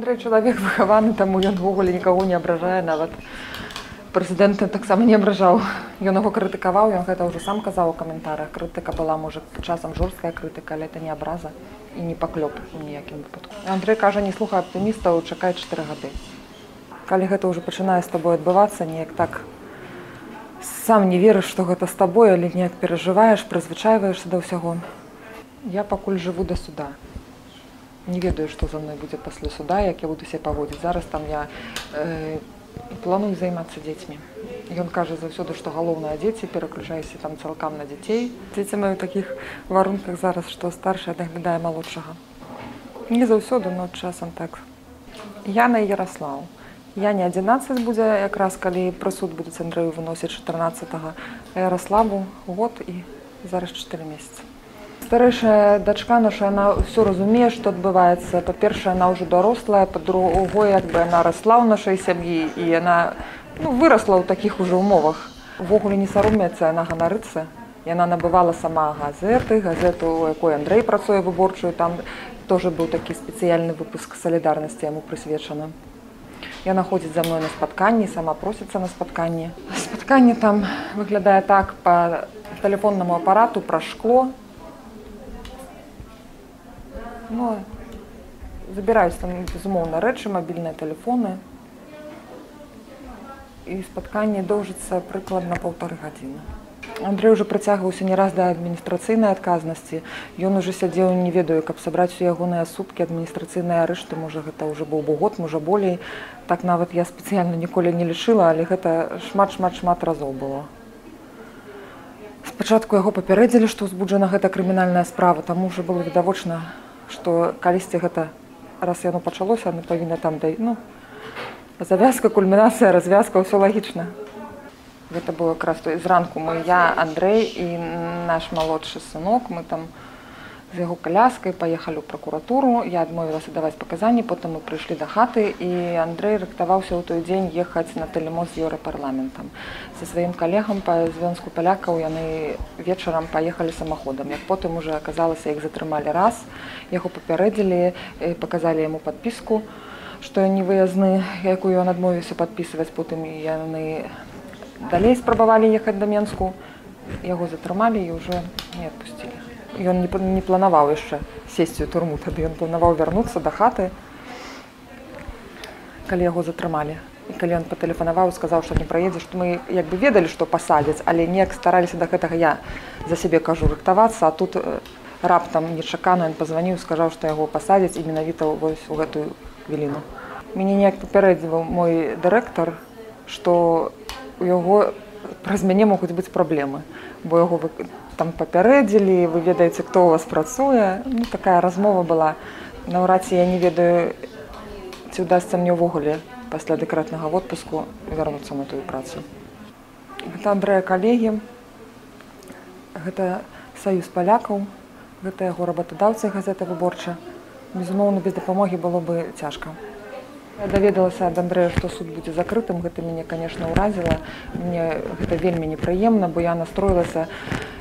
Андрэй чалавек выхаваны, таму ён увогуле нікаго не абражае, нават прэзідэнта таксама не абражаў. Ён яго крытыкаваў, ён гэта ўжо сам казаў у каментарах. Крытыка была, можа, часам жорсткая крытыка, але это не абраза і не паклёп у ніякім выпадку. Андрэй кажа, не слухай аптымістаў, чакай 4 гады. Калі гэта ўжо пачынае з табой адбывацца, неяк так сам не верыш, што гэта з табой, але неяк перажываеш, прызвычайваешся да ўсяго. Я пакуль жыву да суда. Не ведаю, што за мной будзе пасля суда, як я буду себе паводзіць. Зараз там я планую займацца дзецьмі. Ён кажа заўсёды, што галоўнае дзеці, пераключайся там цалкам на дзяцей. Дзеці маю ў такіх варунках зараз, што старшы даглядае малодшага. Не заўсёды, но часам так. Яна і Яраслаў. Яне 11 будзе, якраз калі прысуд будзе Андрэю выносіць 14-го, а Яраславу год і зараз 4 месяцы. Старэйшая дачка наша, яна ўсё разумее, што адбываецца. Па-першае, яна ўжо дарослая, па-другое, як бы яна расла ў нашай сям'і, і яна вырасла ў такіх ужо умовах. Увогуле не саромецца, яна ганарыцца. Яна набывала сама газету, у якой Андрэй працуе выборчую, там тоже быў такі спецыяльны выпуск салідарнасці яму прысвечаны. Яна ходзіць за мной на спатканні, сама просіцца на спатканні. Спатканне там выглядае так, па тэлефоннаму апарату, праз шкло. Ну, забіраюць там, безумоўна, рэчы, мабільныя тэлефоны. І спатканне доўжыцца прыкладна 1,5 гадзіны. Андрэй уже прыцягваўся не раз да адміністрацыйнай адказнасці. Ён уже сядзеў, не ведаю, каб сабраць у ягоныя суткі, адміністрацыйныя арышты, можа, гэта ўжо быў бы год, можа, болей. Так нават я спецыяльна ніколі не лічыла, але гэта шмат разоў было. Спачатку яго папярэдзілі, што ўзбуджана гэта крымінальная справа, таму ўжо было відавочна, што калісьці гэта, раз яно пачалося, яны павінны там завязка, кульмінацыя, развязка, ўсё лагічна. Гэта было якраз зранку я, Андрэй і наш малодшы сынок, мы там з яго каляскай паехалі ў пракуратуру, я адмовілася даваць паказанні, потым мы прыйшлі да хаты, і Андрэй рыхтаваўся ў той дзень ехаць на тэлемост з еўрапарламентам. Са сваім калегам па звёнку палякаў яны вечарам паехалі самаходам. Як потым уже аказалася, іх затрымалі раз, яго папярэдзілі, паказалі яму падпіску, што ён не выязны, якую ён адмовіўся падпісваць, потым яны далей спрабавалі ехаць да Менску, яго затрымалі і ўжо не адпусцілі. Ён не планаваў яшчэ сесці ў турму, тады ён планаваў вярнуцца да хаты, калі яго затрымалі. І калі ён патэлефанаваў, сказаў, што не праедзе, што мы як бы ведалі, што пасадзяць, але неяк стараліся да гэтага, я за сябе кажу, рыхтавацца, а тут раптам нечакана ён пазваніў, сказаў, што яго пасадзяць і менавіта вось у гэтую хвіліну. Мяне неяк папярэдзіў мой дырэктар, што у яго праз мяне могуць быць праблемы, бо яго там папярэдзілі, вы ведаеце, хто у вас працуе. Ну, такая размова была. Наўрад ці я не ведаю, ці ўдасца мне ўвогуле пасля дэкрэтнага водпуску вярнуцца на тую працу. Гэта Андрэя калегі, гэта саюз палякаў, гэта яго работадаўцы, газета выборча. Безумоўна, без дапамогі было бы цяжка. Я даведалася ад Андрэя, што суд будзе закрытым, гэта мяне, конечно, ўразіла. Мне гэта вельмі непрыемна, бо я настроілася,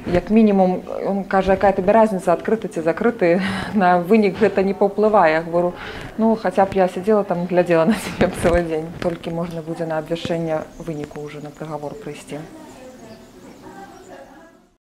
як мінімум, он кажа, якая табе разніца, адкрыты ці закрыты, на вынік гэта не паўплывае. Я говорю, ну, хаця б я сидзела там, глядзела на цябе цэлы дзень. Толькі можна будзе на абвяшчэнне выніку ўжо на прыгавор прыйсці.